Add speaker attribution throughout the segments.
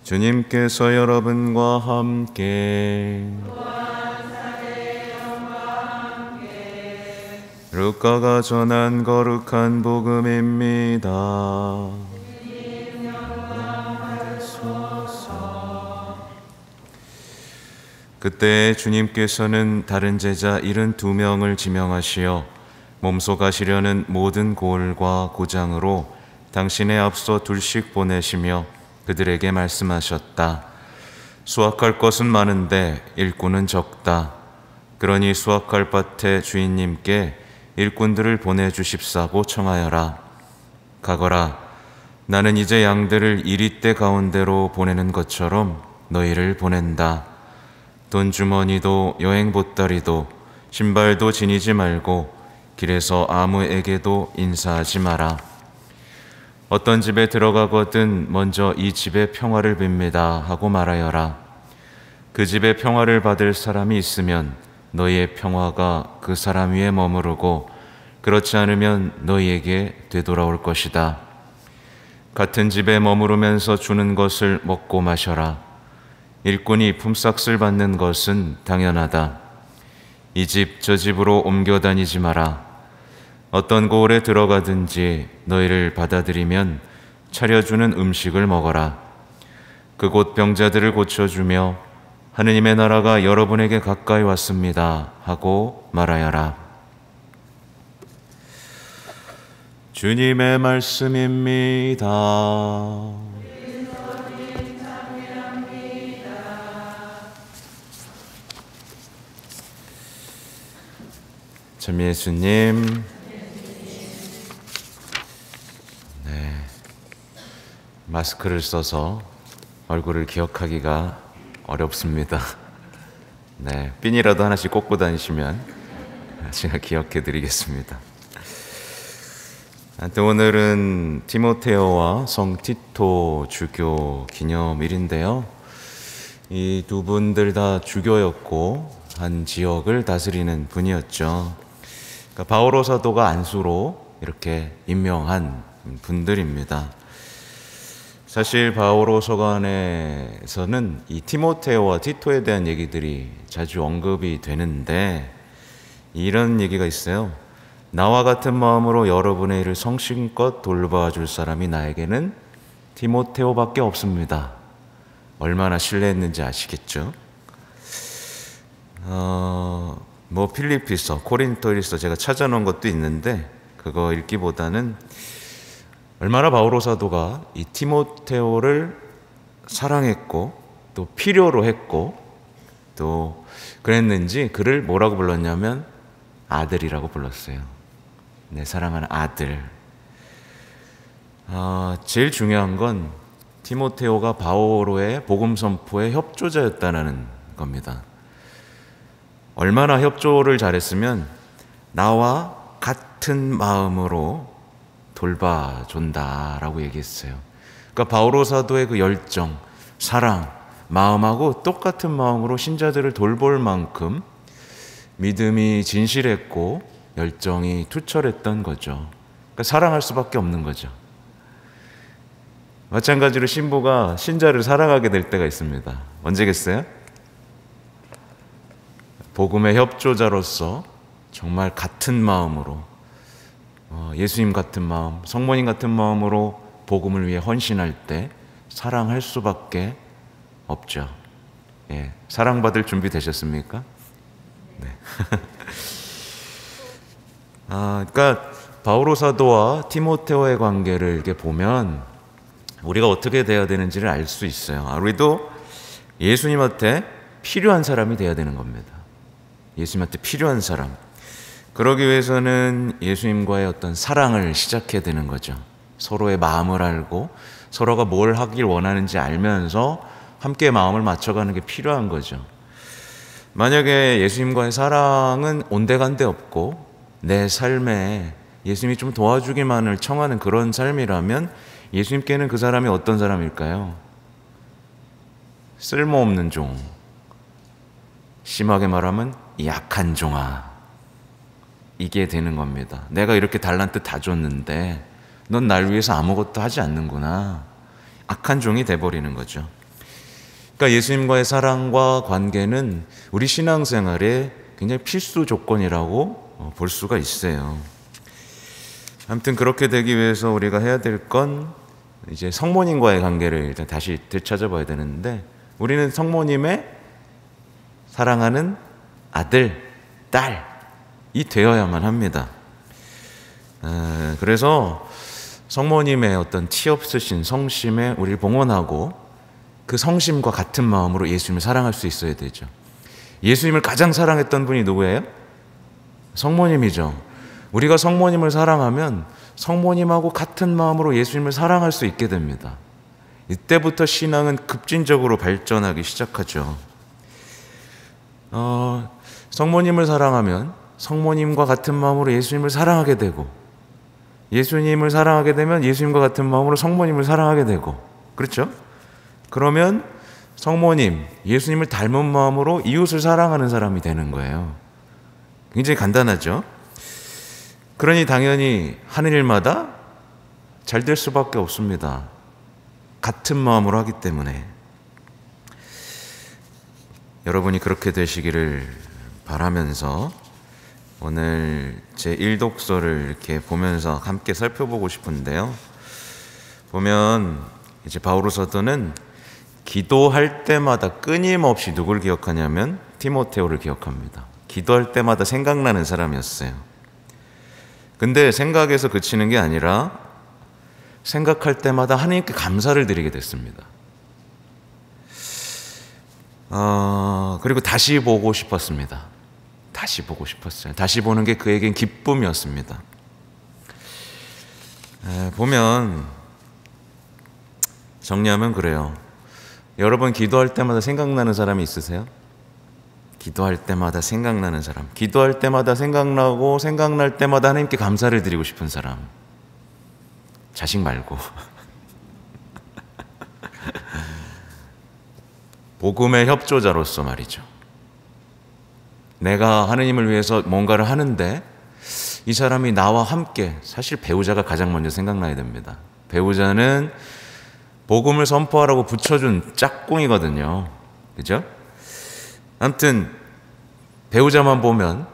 Speaker 1: 주님께서 여러분과 함께 루카가 전한 거룩한 복음입니다. 그때 주님께서는 다른 제자 72명을 지명하시어 몸소 가시려는 모든 고을과 고장으로 당신의 앞서 둘씩 보내시며 그들에게 말씀하셨다. 수확할 것은 많은데 일꾼은 적다. 그러니 수확할 밭의 주인님께 일꾼들을 보내주십사고 청하여라. 가거라. 나는 이제 양들을 이리떼 가운데로 보내는 것처럼 너희를 보낸다. 돈주머니도 여행 보따리도 신발도 지니지 말고 길에서 아무에게도 인사하지 마라. 어떤 집에 들어가거든 먼저 이 집의 평화를 빕니다 하고 말하여라. 그 집의 평화를 받을 사람이 있으면 너희의 평화가 그 사람 위에 머무르고 그렇지 않으면 너희에게 되돌아올 것이다. 같은 집에 머무르면서 주는 것을 먹고 마셔라. 일꾼이 품삯을 받는 것은 당연하다. 이 집 저 집으로 옮겨 다니지 마라. 어떤 고을에 들어가든지 너희를 받아들이면 차려주는 음식을 먹어라. 그곳 병자들을 고쳐주며 하느님의 나라가 여러분에게 가까이 왔습니다 하고 말하여라. 주님의 말씀입니다. 참 예수님, 마스크를 써서 얼굴을 기억하기가 어렵습니다. 핀이라도 하나씩 꽂고 다니시면 제가 기억해 드리겠습니다. 오늘은 티모테오와 성 티토 주교 기념일인데요. 이 두 분들 다 주교였고 한 지역을 다스리는 분이었죠. 그러니까 바오로 사도가 안수로 이렇게 임명한 분들입니다. 사실 바오로 서간에서는 이 티모테오와 티토에 대한 얘기들이 자주 언급이 되는데 이런 얘기가 있어요. 나와 같은 마음으로 여러분의 일을 성심껏 돌봐줄 사람이 나에게는 티모테오밖에 없습니다. 얼마나 신뢰했는지 아시겠죠? 필리피서, 코린토일서 제가 찾아놓은 것도 있는데 그거 읽기보다는 얼마나 바오로 사도가 이 티모테오를 사랑했고 또 필요로 했고 또 그랬는지 그를 뭐라고 불렀냐면 아들이라고 불렀어요. 내 사랑하는 아들. 제일 중요한 건 티모테오가 바오로의 복음 선포의 협조자였다는 겁니다. 얼마나 협조를 잘했으면 나와 같은 마음으로 돌봐준다라고 얘기했어요. 그러니까 바오로 사도의 그 열정, 사랑, 마음하고 똑같은 마음으로 신자들을 돌볼 만큼 믿음이 진실했고 열정이 투철했던 거죠. 그러니까 사랑할 수밖에 없는 거죠. 마찬가지로 신부가 신자를 사랑하게 될 때가 있습니다. 언제겠어요? 복음의 협조자로서 정말 같은 마음으로 예수님 같은 마음, 성모님 같은 마음으로 복음을 위해 헌신할 때 사랑할 수밖에 없죠. 사랑받을 준비 되셨습니까? 네. 그러니까 바오로 사도와 티모테오의 관계를 이렇게 보면 우리가 어떻게 돼야 되는지를 알 수 있어요. 우리도 예수님한테 필요한 사람이 돼야 되는 겁니다. 예수님한테 필요한 사람. 그러기 위해서는 예수님과의 어떤 사랑을 시작해야 되는 거죠. 서로의 마음을 알고 서로가 뭘 하길 원하는지 알면서 함께 마음을 맞춰가는 게 필요한 거죠. 만약에 예수님과의 사랑은 온데간데 없고 내 삶에 예수님이 좀 도와주기만을 청하는 그런 삶이라면 예수님께는 그 사람이 어떤 사람일까요? 쓸모없는 종, 심하게 말하면 약한 종아, 이게 되는 겁니다. 내가 이렇게 달란트 다 줬는데 넌 날 위해서 아무것도 하지 않는구나. 악한 종이 돼버리는 거죠. 그러니까 예수님과의 사랑과 관계는 우리 신앙생활의 굉장히 필수 조건이라고 볼 수가 있어요. 아무튼 그렇게 되기 위해서 우리가 해야 될 건 이제 성모님과의 관계를 일단 다시 되찾아봐야 되는데, 우리는 성모님의 사랑하는 아들, 딸이 되어야만 합니다. 그래서 성모님의 어떤 티 없으신 성심에 우리를 봉헌하고 그 성심과 같은 마음으로 예수님을 사랑할 수 있어야 되죠. 예수님을 가장 사랑했던 분이 누구예요? 성모님이죠. 우리가 성모님을 사랑하면 성모님하고 같은 마음으로 예수님을 사랑할 수 있게 됩니다. 이때부터 신앙은 급진적으로 발전하기 시작하죠. 성모님을 사랑하면 성모님과 같은 마음으로 예수님을 사랑하게 되고, 예수님을 사랑하게 되면 예수님과 같은 마음으로 성모님을 사랑하게 되고, 그렇죠? 그러면 성모님, 예수님을 닮은 마음으로 이웃을 사랑하는 사람이 되는 거예요. 굉장히 간단하죠? 그러니 당연히 하는 일마다 잘 될 수밖에 없습니다. 같은 마음으로 하기 때문에. 여러분이 그렇게 되시기를 바라면서 오늘 제 1독서를 이렇게 보면서 함께 살펴보고 싶은데요. 보면 이제 바오로 사도는 기도할 때마다 끊임없이 누굴 기억하냐면 디모데오를 기억합니다. 기도할 때마다 생각나는 사람이었어요. 근데 생각에서 그치는 게 아니라 생각할 때마다 하나님께 감사를 드리게 됐습니다. 그리고 다시 보고 싶었습니다. 다시 보고 싶었어요. 다시 보는 게 그에겐 기쁨이었습니다. 보면 정리하면 그래요. 여러분 기도할 때마다 생각나는 사람이 있으세요? 기도할 때마다 생각나는 사람, 기도할 때마다 생각나고 생각날 때마다 하나님께 감사를 드리고 싶은 사람. 자식 말고 복음의 협조자로서 말이죠. 내가 하느님을 위해서 뭔가를 하는데 이 사람이 나와 함께, 사실 배우자가 가장 먼저 생각나야 됩니다. 배우자는 복음을 선포하라고 붙여준 짝꿍이거든요. 그죠? 아무튼 배우자만 보면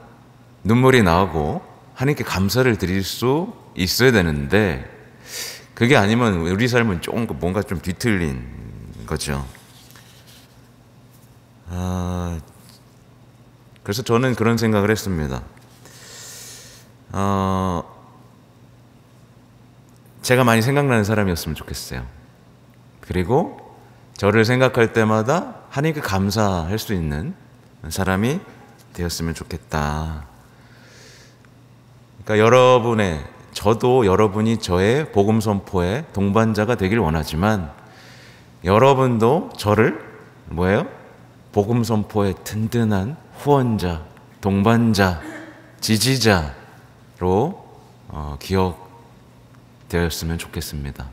Speaker 1: 눈물이 나고 하나님께 감사를 드릴 수 있어야 되는데, 그게 아니면 우리 삶은 좀 뭔가 좀 뒤틀린 거죠. 그래서 저는 그런 생각을 했습니다. 제가 많이 생각나는 사람이었으면 좋겠어요. 그리고 저를 생각할 때마다 하나님께 감사할 수 있는 사람이 되었으면 좋겠다. 그러니까 저도 여러분이 저의 복음 선포의 동반자가 되길 원하지만, 여러분도 저를 뭐예요? 복음 선포의 든든한 후원자, 동반자, 지지자로 기억되었으면 좋겠습니다.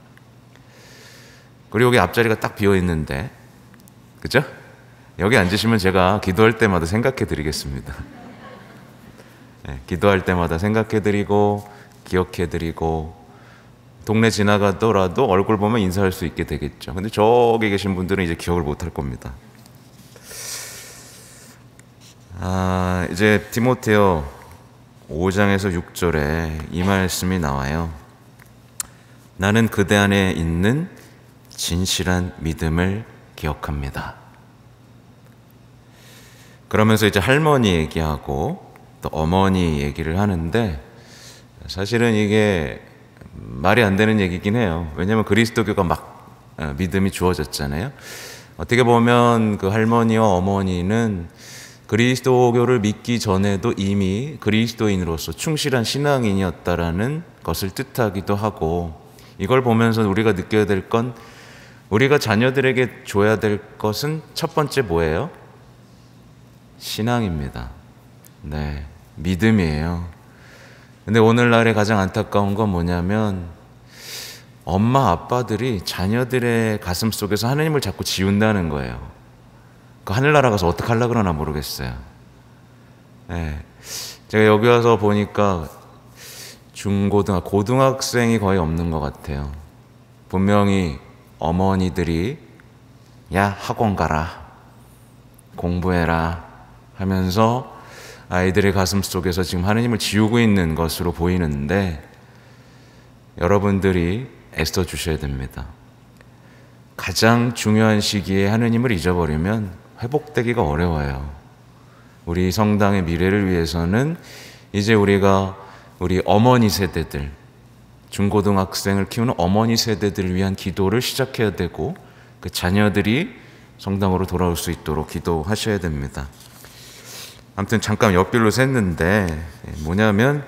Speaker 1: 그리고 여기 앞자리가 딱 비어 있는데, 그죠? 여기 앉으시면 제가 기도할 때마다 생각해 드리겠습니다. 네, 기도할 때마다 생각해 드리고 기억해 드리고, 동네 지나가더라도 얼굴 보면 인사할 수 있게 되겠죠. 근데 저기 계신 분들은 이제 기억을 못 할 겁니다. 이제 디모데오 5장에서 6절에 이 말씀이 나와요. 나는 그대 안에 있는 진실한 믿음을 기억합니다. 그러면서 이제 할머니 얘기하고 또 어머니 얘기를 하는데, 사실은 이게 말이 안 되는 얘기긴 해요. 왜냐하면 그리스도교가 막 믿음이 주어졌잖아요. 어떻게 보면 그 할머니와 어머니는 그리스도교를 믿기 전에도 이미 그리스도인으로서 충실한 신앙인이었다라는 것을 뜻하기도 하고, 이걸 보면서 우리가 느껴야 될 건, 우리가 자녀들에게 줘야 될 것은 첫 번째 뭐예요? 신앙입니다. 네, 믿음이에요. 근데 오늘날의 가장 안타까운 건 뭐냐면, 엄마 아빠들이 자녀들의 가슴 속에서 하나님을 자꾸 지운다는 거예요. 그 하늘나라 가서 어떻게 하려고 그러나 모르겠어요. 네. 제가 여기 와서 보니까 고등학생이 거의 없는 것 같아요. 분명히 어머니들이 야, 학원 가라, 공부해라 하면서 아이들의 가슴 속에서 지금 하느님을 지우고 있는 것으로 보이는데, 여러분들이 애써 주셔야 됩니다. 가장 중요한 시기에 하느님을 잊어버리면 회복되기가 어려워요. 우리 성당의 미래를 위해서는 이제 우리가 우리 어머니 세대들, 중고등학생을 키우는 어머니 세대들을 위한 기도를 시작해야 되고, 그 자녀들이 성당으로 돌아올 수 있도록 기도하셔야 됩니다. 아무튼 잠깐 옆길로 샜는데 뭐냐면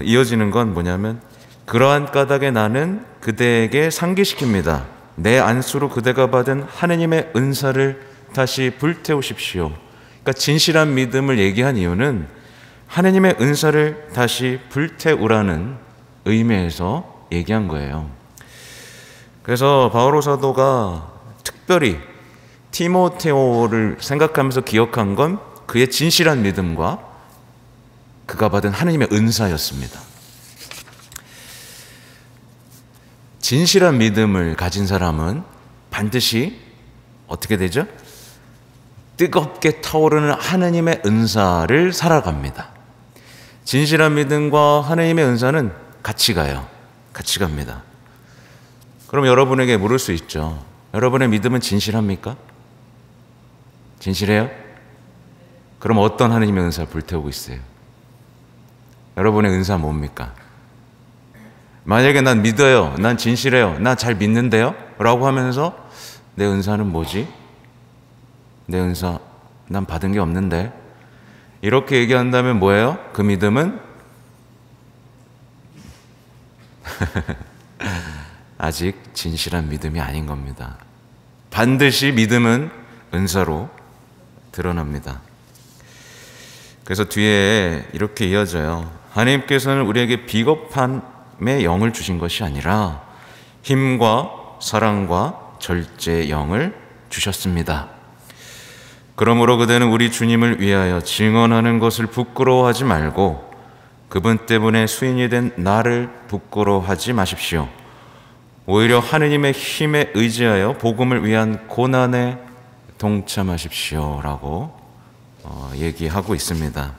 Speaker 1: 이어지는 건 뭐냐면, 그러한 까닭에 나는 그대에게 상기시킵니다. 내 안수로 그대가 받은 하느님의 은사를 다시 불태우십시오. 그러니까 진실한 믿음을 얘기한 이유는 하느님의 은사를 다시 불태우라는 의미에서 얘기한 거예요. 그래서 바오로 사도가 특별히 티모테오를 생각하면서 기억한 건 그의 진실한 믿음과 그가 받은 하느님의 은사였습니다. 진실한 믿음을 가진 사람은 반드시 어떻게 되죠? 뜨겁게 타오르는 하느님의 은사를 살아갑니다. 진실한 믿음과 하느님의 은사는 같이 가요. 같이 갑니다. 그럼 여러분에게 물을 수 있죠. 여러분의 믿음은 진실합니까? 진실해요? 그럼 어떤 하느님의 은사를 불태우고 있어요? 여러분의 은사 뭡니까? 만약에 난 믿어요, 난 진실해요, 나 잘 믿는데요? 라고 하면서 내 은사는 뭐지? 내 은사 난 받은 게 없는데? 이렇게 얘기한다면 뭐예요? 그 믿음은 아직 진실한 믿음이 아닌 겁니다. 반드시 믿음은 은사로 드러납니다. 그래서 뒤에 이렇게 이어져요. 하나님께서는 우리에게 비겁함의 영을 주신 것이 아니라 힘과 사랑과 절제의 영을 주셨습니다. 그러므로 그대는 우리 주님을 위하여 증언하는 것을 부끄러워하지 말고 그분 때문에 수인이 된 나를 부끄러워하지 마십시오. 오히려 하느님의 힘에 의지하여 복음을 위한 고난에 동참하십시오 라고 얘기하고 있습니다.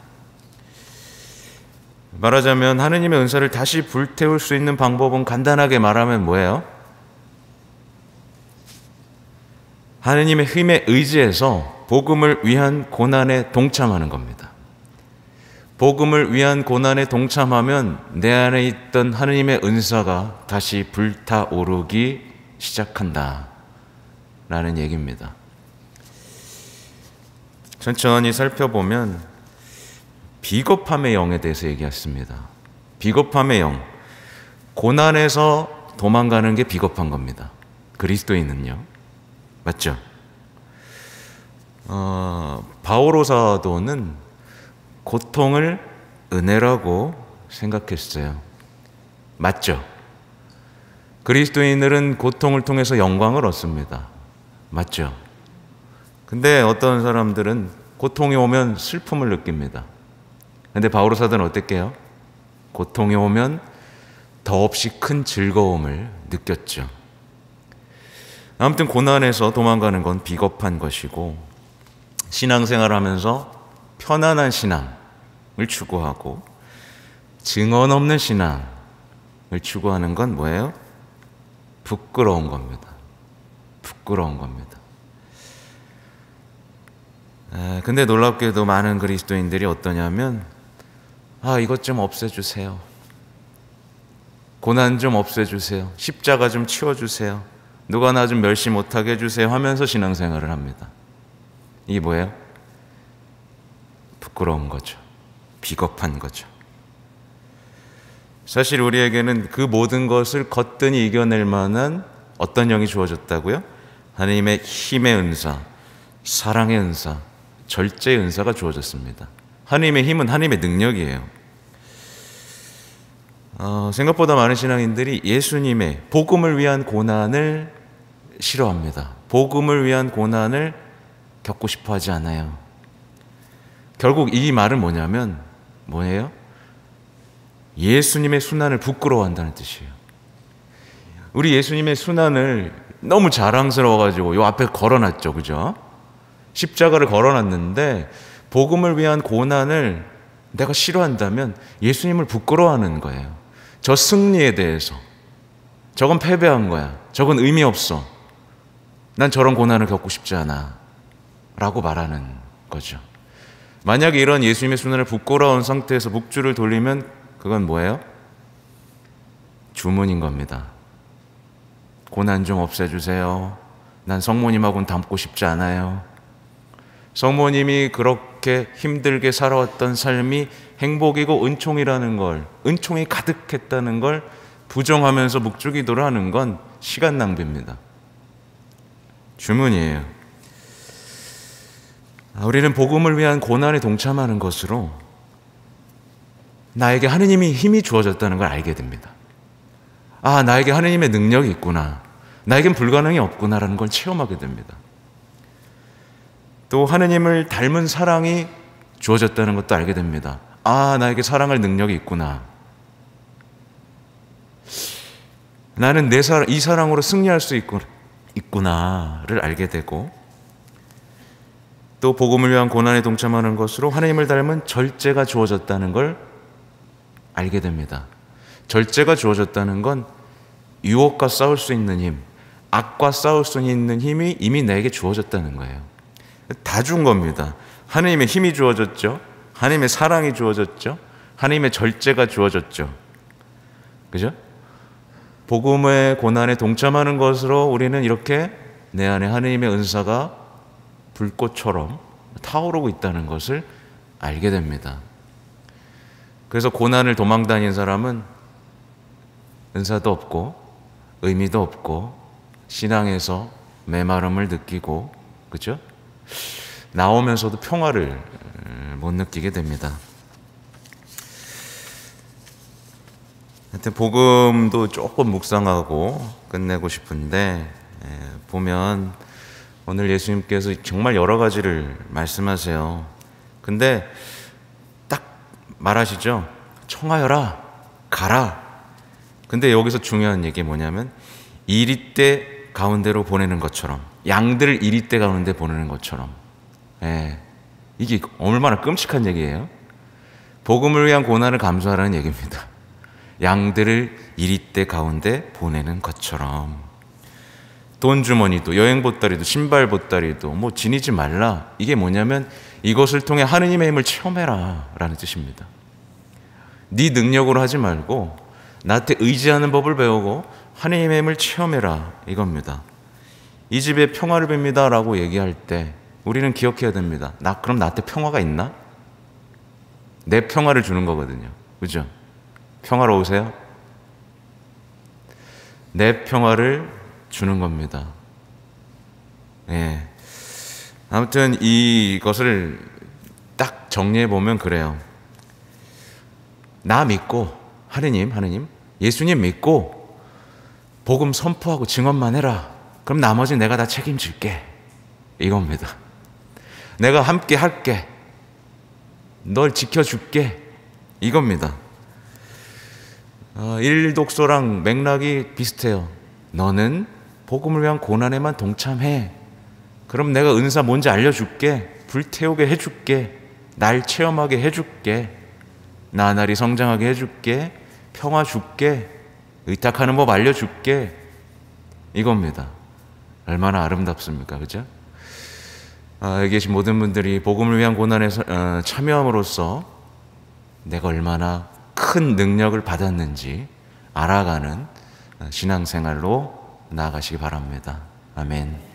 Speaker 1: 말하자면 하느님의 은사를 다시 불태울 수 있는 방법은 간단하게 말하면 뭐예요? 하느님의 힘에 의지해서 복음을 위한 고난에 동참하는 겁니다. 복음을 위한 고난에 동참하면 내 안에 있던 하느님의 은사가 다시 불타오르기 시작한다 라는 얘기입니다. 천천히 살펴보면 비겁함의 영에 대해서 얘기했습니다. 비겁함의 영, 고난에서 도망가는 게 비겁한 겁니다. 그리스도인은요, 맞죠? 바오로 사도는 고통을 은혜라고 생각했어요. 맞죠? 그리스도인들은 고통을 통해서 영광을 얻습니다. 맞죠? 근데 어떤 사람들은 고통이 오면 슬픔을 느낍니다. 근데 바오로 사도는 어땠게요? 고통이 오면 더없이 큰 즐거움을 느꼈죠. 아무튼 고난에서 도망가는 건 비겁한 것이고, 신앙생활을 하면서 편안한 신앙을 추구하고 증언 없는 신앙을 추구하는 건 뭐예요? 부끄러운 겁니다. 부끄러운 겁니다. 근데 놀랍게도 많은 그리스도인들이 어떠냐면, 이것 좀 없애주세요. 고난 좀 없애주세요. 십자가 좀 치워주세요. 누가 나 좀 멸시 못하게 해주세요 하면서 신앙생활을 합니다. 이게 뭐예요? 부끄러운 거죠. 비겁한 거죠. 사실 우리에게는 그 모든 것을 거뜬히 이겨낼 만한 어떤 영이 주어졌다고요? 하나님의 힘의 은사, 사랑의 은사, 절제의 은사가 주어졌습니다. 하나님의 힘은 하나님의 능력이에요. 생각보다 많은 신앙인들이 예수님의 복음을 위한 고난을 싫어합니다. 복음을 위한 고난을 겪고 싶어 하지 않아요. 결국 이 말은 뭐예요? 예수님의 순환을 부끄러워한다는 뜻이에요. 우리 예수님의 순환을 너무 자랑스러워가지고 요 앞에 걸어놨죠. 그죠? 십자가를 걸어놨는데 복음을 위한 고난을 내가 싫어한다면 예수님을 부끄러워하는 거예요. 저 승리에 대해서. 저건 패배한 거야. 저건 의미 없어. 난 저런 고난을 겪고 싶지 않아. 라고 말하는 거죠. 만약에 이런 예수님의 순환을 부끄러운 상태에서 묵주를 돌리면 그건 뭐예요? 주문인 겁니다. 고난 좀 없애주세요. 난 성모님하고는 닮고 싶지 않아요. 성모님이 그렇게 힘들게 살아왔던 삶이 행복이고 은총이라는 걸, 은총이 가득했다는 걸 부정하면서 묵주기도를 하는 건 시간 낭비입니다. 주문이에요. 우리는 복음을 위한 고난에 동참하는 것으로 나에게 하느님이 힘이 주어졌다는 걸 알게 됩니다. 아, 나에게 하느님의 능력이 있구나. 나에겐 불가능이 없구나라는 걸 체험하게 됩니다. 또 하느님을 닮은 사랑이 주어졌다는 것도 알게 됩니다. 아, 나에게 사랑할 능력이 있구나. 나는 이 사랑으로 승리할 수 있구나를 알게 되고, 또 복음을 위한 고난에 동참하는 것으로 하나님을 닮은 절제가 주어졌다는 걸 알게 됩니다. 절제가 주어졌다는 건 유혹과 싸울 수 있는 힘, 악과 싸울 수 있는 힘이 이미 내게 주어졌다는 거예요. 다 준 겁니다. 하나님의 힘이 주어졌죠. 하나님의 사랑이 주어졌죠. 하나님의 절제가 주어졌죠. 그죠? 복음의 고난에 동참하는 것으로 우리는 이렇게 내 안에 하나님의 은사가 불꽃처럼 타오르고 있다는 것을 알게 됩니다. 그래서 고난을 도망다닌 사람은 은사도 없고 의미도 없고 신앙에서 메마름을 느끼고, 그죠? 나오면서도 평화를 못 느끼게 됩니다. 하여튼 복음도 조금 묵상하고 끝내고 싶은데, 보면 오늘 예수님께서 정말 여러 가지를 말씀하세요. 근데 딱 말하시죠. 청하여라, 가라. 근데 여기서 중요한 얘기 뭐냐면 이리떼 가운데로 보내는 것처럼, 양들을 이리떼 가운데 보내는 것처럼. 이게 얼마나 끔찍한 얘기예요. 복음을 위한 고난을 감수하라는 얘기입니다. 양들을 이리떼 가운데 보내는 것처럼. 돈 주머니도, 여행 보따리도, 신발 보따리도 뭐 지니지 말라. 이게 뭐냐면 이것을 통해 하느님의 힘을 체험해라 라는 뜻입니다. 네 능력으로 하지 말고 나한테 의지하는 법을 배우고 하느님의 힘을 체험해라, 이겁니다. 이 집에 평화를 빕니다 라고 얘기할 때 우리는 기억해야 됩니다. 그럼 나한테 평화가 있나? 내 평화를 주는 거거든요. 그죠? 평화로우세요? 내 평화를 주는 겁니다. 아무튼 이것을 딱 정리해 보면 그래요. 나 믿고 하느님, 예수님 믿고 복음 선포하고 증언만 해라. 그럼 나머지 내가 다 책임질게. 이겁니다. 내가 함께 할게. 널 지켜줄게. 이겁니다. 1독서랑 맥락이 비슷해요. 너는 복음을 위한 고난에만 동참해. 그럼 내가 은사 뭔지 알려줄게. 불태우게 해줄게. 날 체험하게 해줄게. 나날이 성장하게 해줄게. 평화 줄게. 의탁하는 법 알려줄게. 이겁니다. 얼마나 아름답습니까? 그죠? 여기 계신 모든 분들이 복음을 위한 고난에 참여함으로써 내가 얼마나 큰 능력을 받았는지 알아가는 신앙생활로 나아가시기 바랍니다. 아멘.